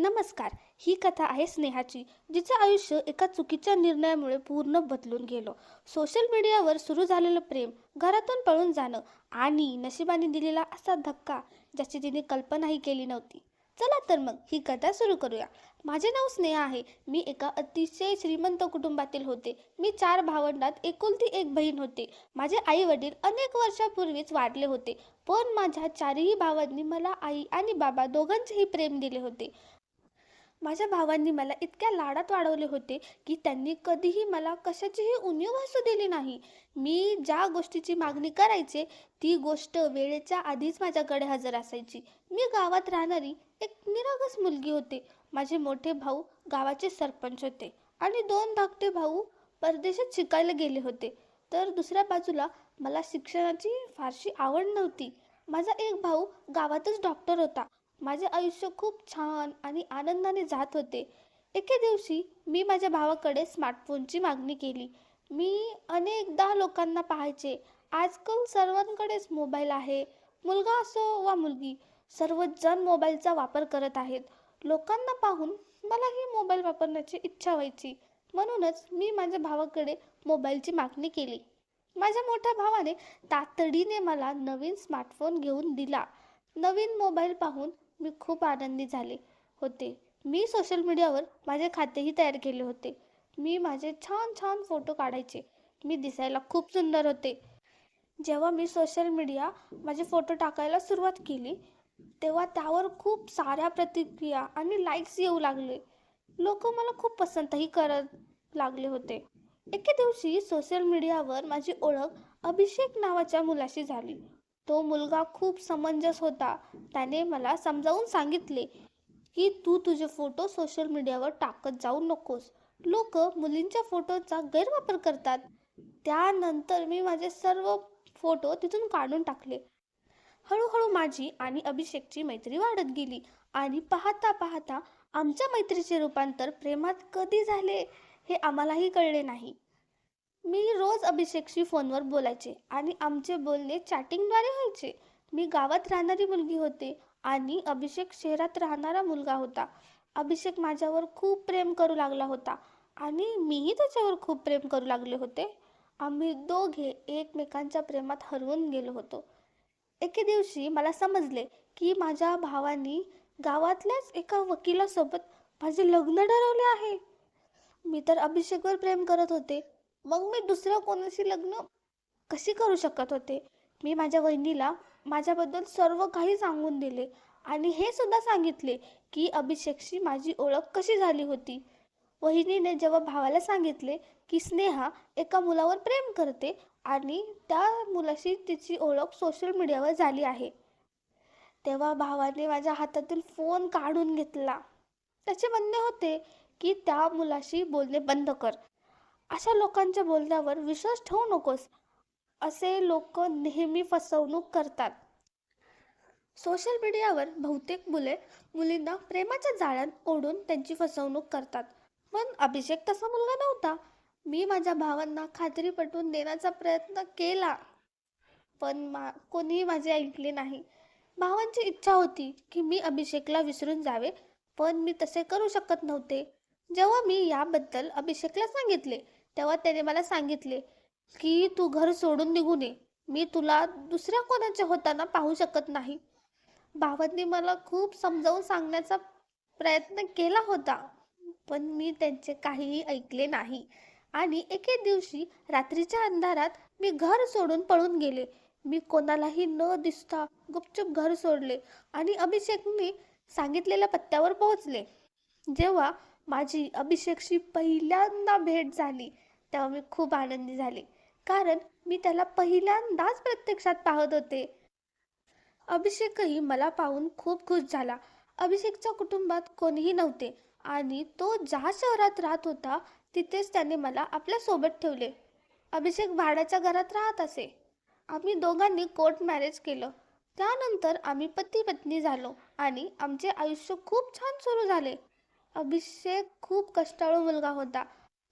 नमस्कार. ही कथा आहे स्नेहाची, जिचे आयुष्य एका चुकीच्या निर्णयामुळे पूर्ण बदलून गेलं. सोशल मीडियावर सुरू झालेलं प्रेम, घरातून पळून जाणं आणि नशिबाने दिलेला असा धक्का ज्याची तिने कल्पनाही केली नव्हती. चला तर मग ही कथा सुरू करूया. माझे नाव स्नेहा आहे. मी एका अतिशय श्रीमंत कुटुंबातील होते. मी 4 भावंडात एकुलती एक बहीण होते. माझे आई वडील अनेक वर्षापूर्वीच वारले होते, पण माझ्या चारही भावांनी मला आई आणि बाबा दोघांचेही प्रेम दिले होते. माझ्या भावांनी मला इतक्या लाडात वाढवले होते की त्यांनी कधीही मला कशाचीही उणीव भासू दिली नाही. मी ज्या गोष्टीची मागणी करायचे ती गोष्ट वेळेच्या आधीच माझ्याकडे हजर असायची. मी गावात राहणारी एक निरागस मुलगी होते. माझे मोठे भाऊ गावाचे सरपंच होते आणि 2 धाकटे भाऊ परदेशात शिकायला गेले होते. तर दुसऱ्या बाजूला मला शिक्षणाची फारशी आवड नव्हती. माझा एक भाऊ गावातच डॉक्टर होता. माझे आयुष्य खूप छान आणि आनंदाने जात होते. एके दिवशी मी माझ्या भावाकडे स्मार्टफोनची मागणी केली. मी अनेकदा लोकांना पाहायचे, आजकाल सर्वांकडेच मोबाईल आहे. मुलगा असो वा मुलगी, सर्वच जण मोबाईलचा वापर करत आहेत. लोकांना पाहून मलाही मोबाईल वापरण्याची इच्छा व्हायची. म्हणूनच मी माझ्या भावाकडे मोबाईलची मागणी केली. माझ्या मोठ्या भावाने तातडीने मला नवीन स्मार्टफोन घेऊन दिला. नवीन मोबाईल पाहून मी खूप आनंदी झाले होते. मी सोशल मीडियावर माझे खातेही तयार केले होते. मी माझे छान छान फोटो काढायचे. मी दिसायला खूप सुंदर होते. जेव्हा मी सोशल मीडिया माझे फोटो टाकायला सुरुवात केली, तेव्हा त्यावर खूप साऱ्या प्रतिक्रिया आणि लाईक्स येऊ लागले. लोक मला खूप पसंतही करत लागले होते. एके दिवशी सोशल मीडियावर माझी ओळख अभिषेक नावाच्या मुलाशी झाली. तो मुलगा खूप समंजस होता. त्याने मला समजावून सांगितले की तू तुझे फोटो सोशल मीडियावर टाकत जाऊ नकोस. लोक मुलींच्या फोटोचा गैरवापर करतात. त्यानंतर मी माझे सर्व फोटो तिथून काढून टाकले. हळूहळू माझी आणि अभिषेकची मैत्री वाढत गेली आणि पाहता पाहता आमच्या मैत्रीचे रूपांतर प्रेमात कधी झाले हे आम्हालाही कळले नाही. मी रोज अभिषेकशी फोनवर बोलायचे आणि आमचे बोलणे चॅटिंगद्वारे व्हायचे. मी गावात राहणारी मुलगी होते आणि अभिषेक शहरात राहणारा मुलगा होता. अभिषेक माझ्यावर खूप प्रेम करू लागला होता आणि मीही त्याच्यावर खूप प्रेम करू लागले होते. आम्ही दोघे एकमेकांच्या प्रेमात हरवून गेलो होतो. एके दिवशी मला समजले की माझ्या भावानी गावातल्याच एका वकिलासोबत माझे लग्न ठरवले आहे. मी तर अभिषेकवर प्रेम करत होते, मग मी दुसऱ्या कोणाशी लग्न कशी करू शकत होते. मी माझ्या वहिनीला माझ्याबद्दल सर्व काही सांगून दिले आणि हे सुद्धा सांगितले की अभिषेकशी माझी ओळख कशी झाली होती. वहिनीने जेव्हा भावाला सांगितले की स्नेहा एका मुलावर प्रेम करते आणि त्या मुलाशी तिची ओळख सोशल मीडियावर झाली आहे, तेव्हा भावाने माझ्या हातातील फोन काढून घेतला. त्याचे म्हणणे होते की त्या मुलाशी बोलणे बंद कर. अशा लोकांच्या बोलण्यावर विश्वास ठेवू नकोस. असे लोक नेहमी फसवणूक करतात. सोशल मीडियावर बहुतेक मुले मुलींना प्रेमाच्या जाळ्यात ओढून त्यांची फसवणूक करतात. पण अभिषेक तसा मुलगा नव्हता. मी माझ्या भावांना खात्री पटवून देण्याचा प्रयत्न केला, पण कोणीही माझे ऐकले नाही. भावांची इच्छा होती की मी अभिषेकला विसरून जावे, पण मी तसे करू शकत नव्हते. जेव्हा मी याबद्दल अभिषेकला सांगितले, तेव्हा त्याने मला सांगितले की तू घर सोडून निघून ये. मी तुला दुसऱ्या कोणाच्या होताना पाहू शकत नाही. भावांनी मला खूप समजावून सांगण्याचा प्रयत्न केला होता, पण मी त्यांचे काहीही ऐकले नाही आणि एके दिवशी रात्रीच्या अंधारात मी घर सोडून पळून गेले. मी कोणालाही न दिसता गुपचूप घर सोडले आणि अभिषेकने सांगितलेल्या पत्त्यावर पोहोचले. जेव्हा माझी अभिषेकशी पहिल्यांदा भेट झाली, तेव्हा मी खूप आनंदी झाले, कारण मी त्याला पहिल्यांदाच प्रत्यक्षात पाहत होते. अभिषेकही मला पाहून खूप खुश झाला. अभिषेकच्या कुटुंबात कोणीही नव्हते आणि तो ज्या शहरात राहत होता तिथेच त्याने मला आपल्या सोबत ठेवले. अभिषेक भाड्याच्या घरात राहत असे. आम्ही दोघांनी कोर्ट मॅरेज केलं. त्यानंतर आम्ही पती पत्नी झालो आणि आमचे आयुष्य खूप छान सुरू झाले. अभिषेक खूप कष्टाळू मुलगा होता.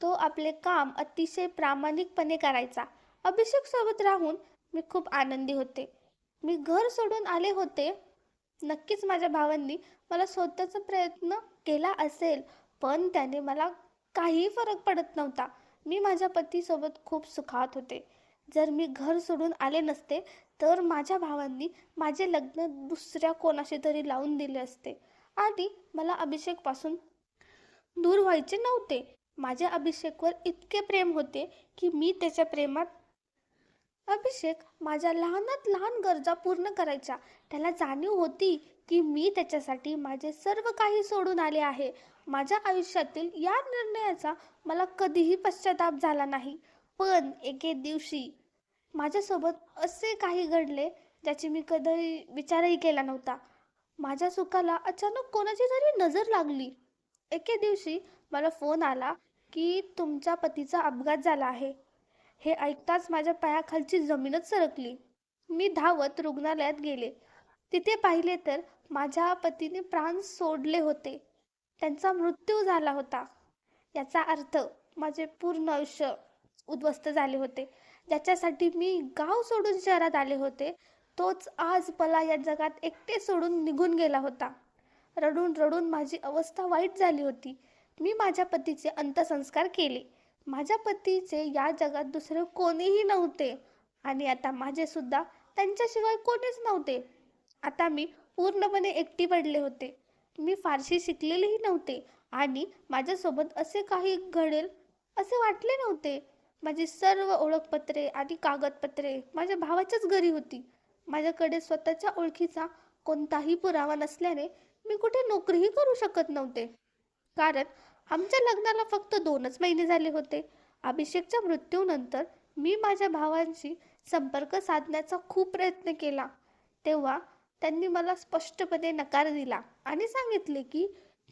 तो आपले काम अतिशय प्रामाणिकपणे करायचा. अभिषेक सोबत राहून मी खूप आनंदी होते. मी घर सोडून आले होते, नक्कीच माझ्या भावांनी मला स्वतःचा प्रयत्न केला असेल, पण त्याने मला काहीही फरक पडत नव्हता. मी माझ्या पतीसोबत खूप सुखात होते. जर मी घर सोडून आले नसते, तर माझ्या भावांनी माझे लग्न दुसऱ्या कोणाशी तरी लावून दिले असते आणि मला अभिषेकपासून दूर व्हायचे नव्हते. माझ्या अभिषेकवर इतके प्रेम होते की मी त्याच्या प्रेमात अभिषेक माझ्या लहानात लहान गरजा पूर्ण करायचा. त्याला जाणीव होती की मी त्याच्यासाठी माझे सर्व काही सोडून आले आहे. माझ्या आयुष्यातील या निर्णयाचा मला कधीही पश्चाताप झाला नाही. पण एके दिवशी माझ्यासोबत असे काही घडले ज्याची मी कधी विचारही केला नव्हता. माझ्या सुखाला अचानक कोणाची तरी नजर लागली. एके दिवशी मला फोन आला की तुमच्या पतीचा अपघात झाला आहे. हे ऐकताच माझ्या पायाखालची जमीनच सरकली. मी धावत रुग्णालयात गेले. तिथे पाहिले तर माझ्या पतीने प्राण सोडले होते. त्यांचा मृत्यू झाला होता. याचा अर्थ माझे पूर्ण आयुष्य उद्ध्वस्त झाले होते. ज्याच्यासाठी मी गाव सोडून शहरात आले होते, तोच आज मला या जगात एकटे सोडून निघून गेला होता. रडून रडून माझी अवस्था वाईट झाली होती. मी माझ्या पतीचे अंत्यसंस्कार केले. माझ्या पतीचे या जगात दुसरे कोणीही नव्हते आणि आता माझे सुद्धा त्यांच्याशिवाय कोणीच नव्हते. आता मी पूर्णपणे एकटी पडले होते. मी फारशी शिकलेलीही नव्हते आणि माझ्यासोबत असे काही घडेल असे वाटले नव्हते. माझी सर्व ओळखपत्रे आणि कागदपत्रे माझ्या भावाच्याच घरी होती. माझ्याकडे स्वतःच्या ओळखीचा कोणताही पुरावा नसल्याने मी कुठे नोकरीही करू शकत नव्हते. कारण आमच्या लग्नाला फक्त 2च महिने झाले होते. अभिषेकच्या मृत्यूनंतर मी माझ्या भावांशी संपर्क साधण्याचा खूप प्रयत्न केला. तेव्हा त्यांनी मला स्पष्टपणे नकार दिला आणि सांगितले की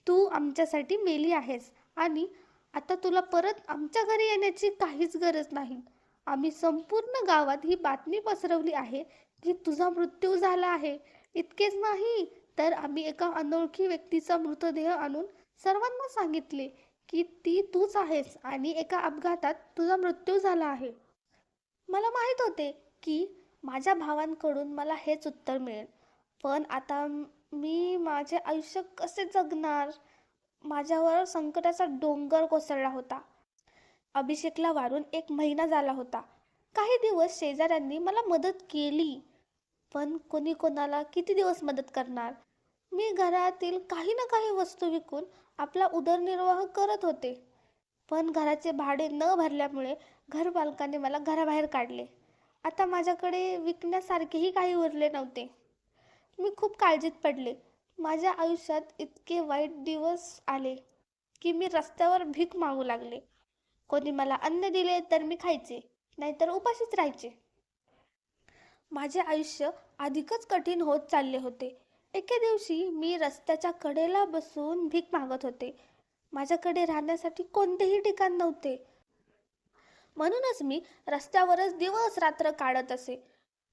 तू आमच्यासाठी मेली आहेस आणि आता तुला परत आमच्या घरी येण्याची काहीच गरज नाही. आम्ही संपूर्ण गावात ही बातमी पसरवली आहे की तुझा मृत्यू झाला आहे. इतकेच नाही, तर आम्ही एका अनोळखी व्यक्तीचा मृतदेह आणून सर्वांना सांगितले की ती तूच आहेस आणि एका अपघातात तुझा मृत्यू झाला आहे. मला माहीत होते की माझ्या भावांकडून मला हेच उत्तर मिळेल. पण आता मी माझे आयुष्य कसे जगणार? माझ्यावर संकटाचा डोंगर कोसळला होता. अभिषेकला वारून 1 महिना झाला होता. काही दिवस शेजाऱ्यांनी मला मदत केली, पण कोणी कोणाला किती दिवस मदत करणार? मी घरातील काही ना काही वस्तू विकून आपला उदरनिर्वाह करत होते. पण घराचे भाडे न भरल्यामुळे घरमालकाने मला घराबाहेर काढले. आता माझ्याकडे विकण्यासारखेही काही उरले नव्हते. मी खूप काळजीत पडले. माझ्या आयुष्यात इतके वाईट दिवस आले की मी रस्त्यावर भीक मागू लागले. कोणी मला अन्न दिले तर मी खायचे, नाहीतर उपाशीच राहायचे. माझे आयुष्य अधिकच कठीण होत चालले होते. एके दिवशी मी रस्त्याच्या कडेला बसून भीक मागत होते. माझ्याकडे राहण्यासाठी कोणतेही ठिकाण नव्हते. म्हणूनच मी रस्त्यावरच दिवस रात्र काढत असे.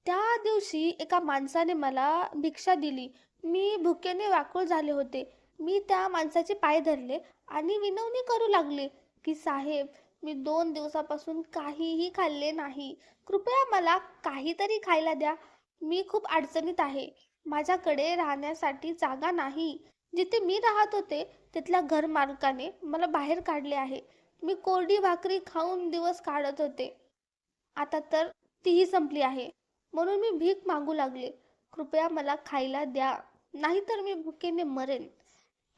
त्या दिवशी एका माणसाने मला भिक्षा दिली. मी भुकेने व्याकुळ झाले होते. मी त्या माणसाचे पाय धरले आणि विनवणी करू लागले की साहेब, मी 2 दिवसापासून काहीही खाल्ले नाही. कृपया मला काहीतरी खायला द्या. मी खूप अडचणीत आहे. माझ्याकडे राहण्यासाठी जागा नाही. जिथे मी राहत होते तिथल्या घरमालकाने मला बाहेर काढले आहे. मी कोरडी भाकरी खाऊन दिवस काढत होते. आता तर तीही संपली आहे. म्हणून मी भीक मागू लागले. कृपया मला खायला द्या, नाहीतर मी भुकेने मरेन.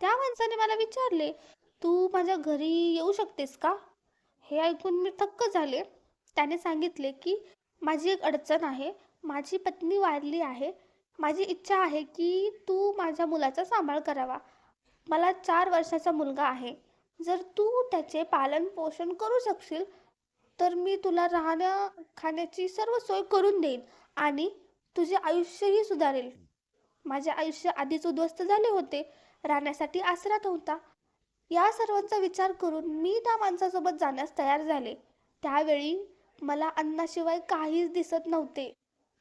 त्या माणसाने मला विचारले, तू माझ्या घरी येऊ शकतेस का? हे ऐकून मी थक्क झाले. त्याने सांगितले की माझी एक अडचण आहे. माझी पत्नी वारली आहे. माझी इच्छा आहे की तू माझ्या मुलाचा सांभाळ करावा. मला 4 वर्षाचा मुलगा आहे. जर तू त्याचे पालन पोषण करू शकशील तर मी तुला राहण्या खाण्याची सर्व सोय करून देईन आणि तुझे आयुष्यही सुधारेल. माझे आयुष्य आधीच उद्ध्वस्त झाले होते. राहण्यासाठी आसरा नव्हता. या सर्वांचा विचार करून मी त्या माणसासोबत जाण्यास तयार झाले. त्यावेळी मला अन्नाशिवाय काहीच दिसत नव्हते.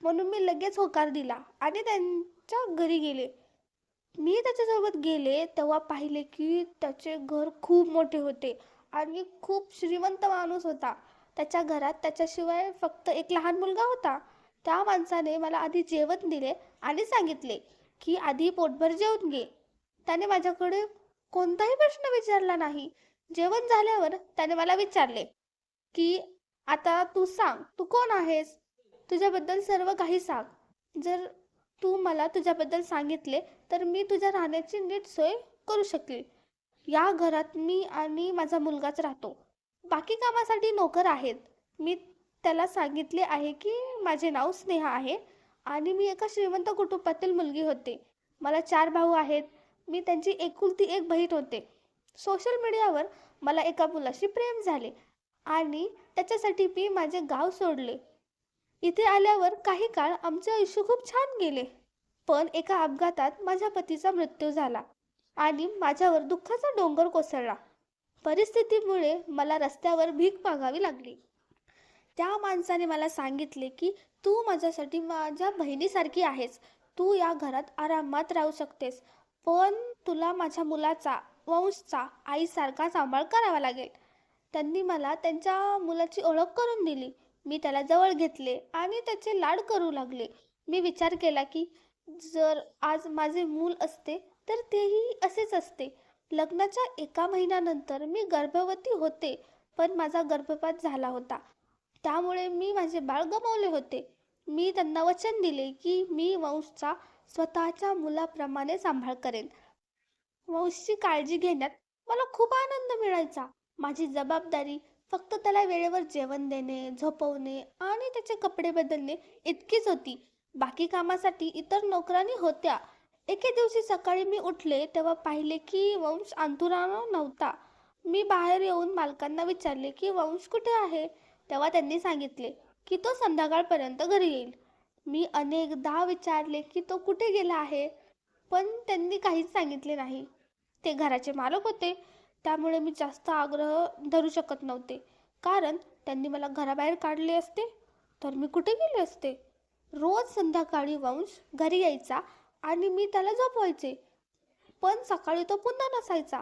म्हणून मी लगेच होकार दिला आणि त्यांच्या घरी गेले. मी त्याच्यासोबत गेले तेव्हा पाहिले की त्याचे घर खूप मोठे होते आणि खूप श्रीमंत माणूस होता. त्याच्या घरात त्याच्याशिवाय फक्त एक लहान मुलगा होता. त्या माणसाने मला आधी जेवण दिले आणि सांगितले की आधी पोटभर जेवून घे. त्याने माझ्याकडे कोणताही प्रश्न विचारला नाही. जेवण झाल्यावर त्याने मला विचारले, की आता तू सांग, तू कोण आहेस? तुझ्याबद्दल सर्व काही सांग. जर तू मला तुझ्याबद्दल सांगितले तर मी तुझ्या राहण्याची नीट सोय करू शकेल. या घरात मी आणि माझा मुलगाच राहतो. बाकी कामासाठी नोकर आहेत. मी त्याला सांगितले आहे की माझे नाव स्नेहा आहे आणि मी एका श्रीमंत कुटुंबातील मुलगी होते. मला 4 भाऊ आहेत. मी त्यांची एकुलती एक बहीण होते. सोशल मीडियावर मला एका मुलाशी प्रेम झाले आणि त्याच्यासाठी मी माझे गाव सोडले. इथे आल्यावर काही काळ आमचे आयुष्य खूप छान गेले. पण एका अपघातात माझ्या पतीचा मृत्यू झाला आणि माझ्यावर दुःखाचा डोंगर कोसळला. परिस्थितीमुळे मला रस्त्यावर भीक मागावी लागली. त्या माणसाने मला सांगितले की तू माझ्यासाठी माझ्या बहिणीसारखी आहेस. तू या घरात आरामात राहू शकतेस. पण तुला माझ्या मुलाचा, वंशचा आईसारखा सांभाळ करावा लागेल. त्यांनी मला त्यांच्या मुलाची ओळख करून दिली. मी त्याला जवळ घेतले आणि त्याचे लाड करू लागले. मी विचार केला की जर आज माझे मूल असते तर तेही असेच असते. लग्नाच्या 1 महिन्यानंतर मी गर्भवती होते, पण माझा गर्भपात झाला होता. त्यामुळे मी माझे बाळ गमावले होते. मी त्यांना वचन दिले की मी वंशचा स्वतःच्या मुलाप्रमाणे सांभाळ करेन. वंशची काळजी घेण्यात मला खूप आनंद मिळायचा. माझी जबाबदारी फक्त त्याला वेळेवर जेवण देणे, झोपवणे आणि त्याचे कपडे बदलणे इतकीच होती. बाकी कामासाठी इतर नोकरानी होत्या. एके दिवशी सकाळी मी उठले तेव्हा पाहिले की वंश अंथरुणावर नव्हता. मी बाहेर येऊन मालकांना विचारले की वंश कुठे आहे? तेव्हा त्यांनी सांगितले की तो संध्याकाळपर्यंत घरी येईल. मी अनेकदा विचारले की तो कुठे गेला आहे, पण त्यांनी काहीच सांगितले नाही. ते घराचे मालक होते, त्यामुळे मी जास्त आग्रह धरू शकत नव्हते. कारण त्यांनी मला घराबाहेर काढले असते तर मी कुठे गेले असते. रोज संध्याकाळी वंश घरी यायचा आणि मी त्याला झोपवायचे, पण सकाळी तो पुन्हा नसायचा.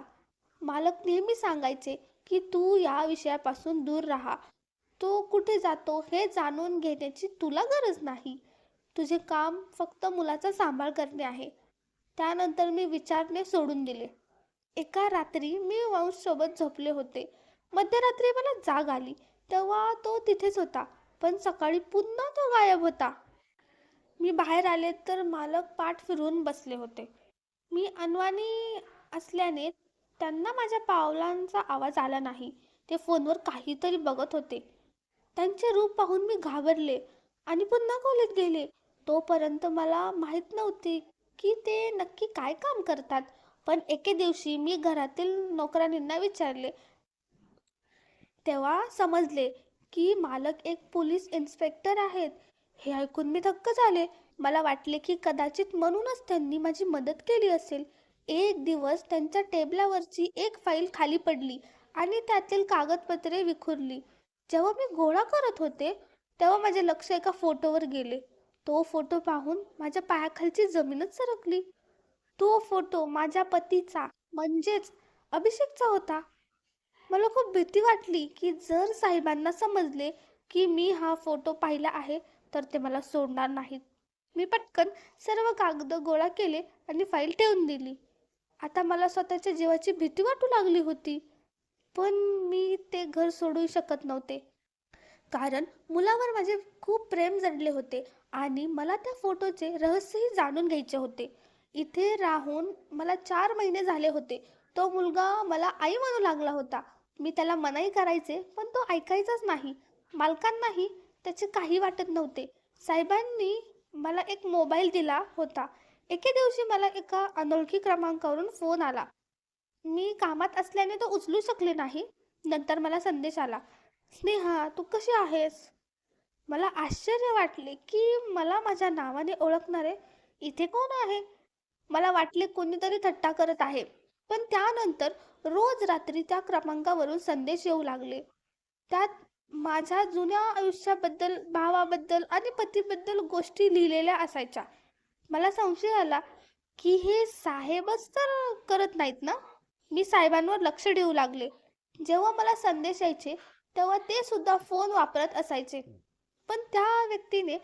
मालक नेहमी सांगायचे की तू या विषयापासून दूर राहा. तो कुठे जातो हे जाणून घेण्याची तुला गरज नाही. तुझे काम फक्त मुलाचा सांभाळ करणे आहे. त्यानंतर मी विचारणे सोडून दिले. एका रात्री मी वंशसोबत झोपले होते. मध्यरात्री मला जाग आली तेव्हा तो तिथेच होता, पण सकाळी पुन्हा तो गायब होता. मी बाहेर आले तर मालक पाठ फिरवून बसले होते. मी अनवाणी असल्याने त्यांना माझ्या पावलांचा आवाज आला नाही. ते फोनवर काहीतरी बघत होते. त्यांचे रूप पाहून मी घाबरले आणि पुन्हा खोलीत गेले. तोपर्यंत मला माहीत नव्हते की ते नक्की काय काम करतात. पण एके दिवशी मी घरातील नोकरांना विचारले तेव्हा समजले की मालक एक पोलीस इन्स्पेक्टर आहेत. हे ऐकून मी थक्क झाले. मला वाटले की कदाचित म्हणूनच त्यांनी माझी मदत केली असेल. एक दिवस त्यांच्या टेबलावरची एक फाईल खाली पडली आणि त्यातील कागदपत्रे विखुरली. जेव्हा मी गोळा करत होते तेव्हा माझे लक्ष एका फोटोवर गेले. तो फोटो पाहून माझ्या पायाखालची जमीनच सरकली. तो फोटो माझ्या पतीचा म्हणजेच अभिषेकचा होता. मला खूप भीती वाटली की जर साहेबांना समजले की मी हा फोटो पाहिला आहे तर ते मला सोडणार नाहीत. मी पटकन सर्व कागद गोळा केले आणि फाईल ठेवून दिली. आता मला स्वतःच्या जीवाची भीती वाटू लागली होती. पण मी ते घर सोडू शकत नव्हते, कारण मुलावर माझे खूप प्रेम जडले होते आणि मला त्या फोटोचे रहस्यही जाणून घ्यायचे होते. इथे राहून मला 4 महिने झाले होते. तो मुलगा मला आई म्हणू लागला होता. मी त्याला मनाई करायचे पण तो ऐकायचाच नाही. मालकांनाही त्याचे काही वाटत नव्हते. साहेबांनी मला एक मोबाईल दिला होता. एके दिवशी मला एका अनोळखी क्रमांकावरून फोन आला. मी कामात असल्याने तो उचलू शकले नाही. नंतर मला संदेश आला, स्नेहा तू कशी आहेस? मला आश्चर्य वाटले की मला माझ्या नावाने ओळखणारे इथे कोण आहे. मला वाटले कोणीतरी थट्टा करत आहे. पण त्यानंतर रोज रात्री त्या क्रमांकावरून संदेश येऊ लागले. त्यात माझ्या जुन्या आयुष्याबद्दल, भावाबद्दल आणि पतीबद्दल गोष्टी लिहिलेल्या असायच्या. मला संशय आला की हे साहेबच तर करत नाहीत ना. मी साहेबांवर लक्ष देऊ लागले. जेव्हा मला संदेश यायचे तेव्हा ते सुद्धा फोन वापरत असायचे. पण त्या व्यक्तीने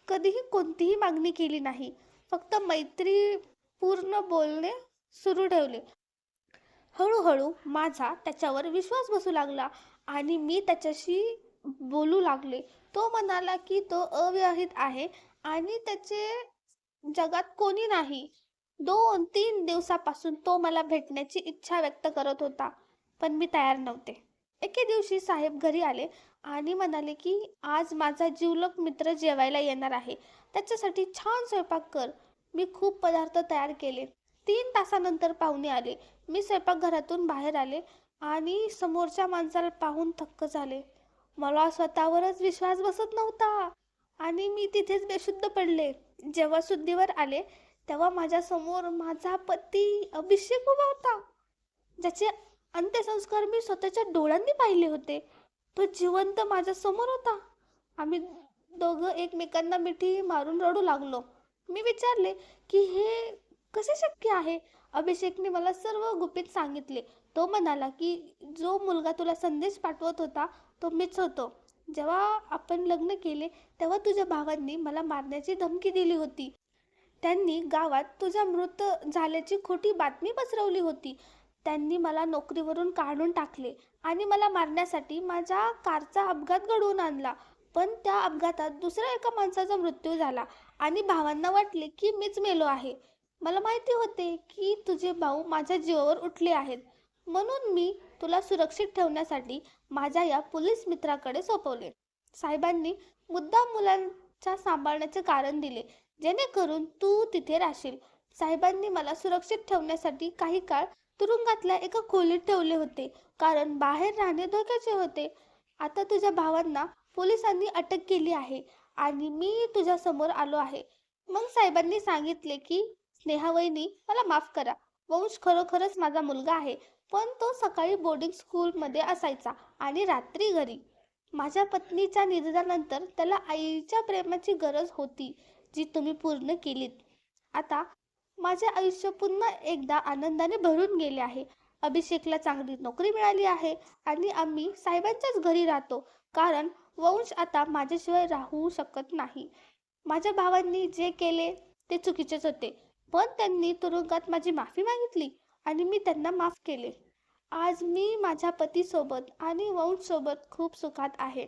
कधीही कोणतीही मागणी केली नाही. फक्त मैत्री पूर्ण बोलणे सुरू ठेवले. हळूहळू माझा त्याच्यावर विश्वास बसू लागला आणि मी त्याच्याशी बोलू लागले. तो म्हणाला की तो अविवाहित आहे आणि त्याचे जगात कोणी नाही. 2-3 दिवसापासून तो मला भेटण्याची इच्छा व्यक्त करत होता, पण मी तयार नव्हते. एके दिवशी साहेब घरी आले आणि म्हणाले की आज माझा जिवलग मित्र जेवायला येणार आहे, त्याच्यासाठी छान स्वयंपाक कर. मी खूप पदार्थ तयार केले. 3 तासानंतर पाहुणे आले. मी स्वयंपाकघरातून बाहेर आले आणि समोरच्या माणसाला पाहून थक्क झाले. मला स्वतःवरच विश्वास बसत नव्हता आणि मी तिथेच बेशुद्ध पडले. जेव्हा शुद्धीवर आले तेव्हा माझ्यासमोर माझा पती अभिषेक उभा होता, ज्याचे अंत्यसंस्कार मी स्वतःच्या डोळ्यांनी पाहिले होते. तो जिवंत माझ्या समोर होता. आम्ही दोघं एकमेकांना मिठी मारून रडू लागलो. मी विचारले की हे कसे शक्य आहे. अभिषेकने मला सर्व गुपित सांगितले. तो म्हणाला की जो मुलगा तुला संदेश पाठवत होता तो मीच होतो. जेव्हा आपण लग्न केले तेव्हा तुझ्या भावांनी मला मारण्याची धमकी दिली होती. त्यांनी गावात तुझ्या मृत झाल्याची खोटी बातमी पसरवली होती. त्यांनी मला नोकरीवरून काढून टाकले आणि मला मारण्यासाठी माझ्या कारचा अपघात घडवून आणला. पण त्या अपघातात दुसऱ्या एका माणसाचा मृत्यू झाला आणि भावांना वाटले की मीच मेलो आहे. मला माहिती होते की तुझे भाऊ माझ्या जीवावर उठले आहेत, म्हणून मी तुला सुरक्षित ठेवण्यासाठी माझ्या या पोलीस मित्राकडे सोपवले. साहेबांनी मुद्दाम मुलांच्या सांभाळण्याचे कारण दिले, जेणेकरून तू तिथे राहशील. साहेबांनी मला सुरक्षित ठेवण्यासाठी काही काळ तुरुंगातल्या एका खोलीत ठेवले होते, कारण बाहेर राहणे धोक्याचे होते. आता तुझ्या भावांना पोलिसांनी अटक केली आहे आणि मी तुझ्या समोर आलो आहे. मग साहेबांनी सांगितले की स्नेहा वहिनी, मला माफ करा. वंश खरोखरच माझा मुलगा आहे, पण तो सकाळी बोर्डिंग स्कूलमध्ये असायचा आणि रात्री घरी. माझ्या पत्नीच्या निधनानंतर त्याला आईच्या प्रेमाची गरज होती, जी तुम्ही पूर्ण केलीत. आता माझे आयुष्य पुन्हा एकदा आनंदाने भरून गेले आहे. अभिषेकला चांगली नोकरी मिळाली आहे आणि आम्ही साहेबांच्याच घरी राहतो, कारण वंश आता माझ्याशिवाय राहू शकत नाही. माझ्या भावांनी जे केले ते चुकीचेच होते, पण त्यांनी तुरुंगात माझी माफी मागितली आणि मी त्यांना माफ केले. आज मी माझ्या पतीसोबत आणि वंशसोबत खूप सुखात आहे.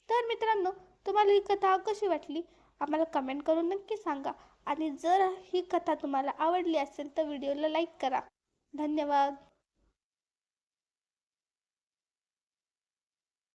तर मित्रांनो, तुम्हाला ही कथा कशी वाटली आम्हाला कमेंट करून नक्की सांगा. आणि जर ही कथा तुम्हाला आवडली असेल तर व्हिडिओला लाईक करा. धन्यवाद.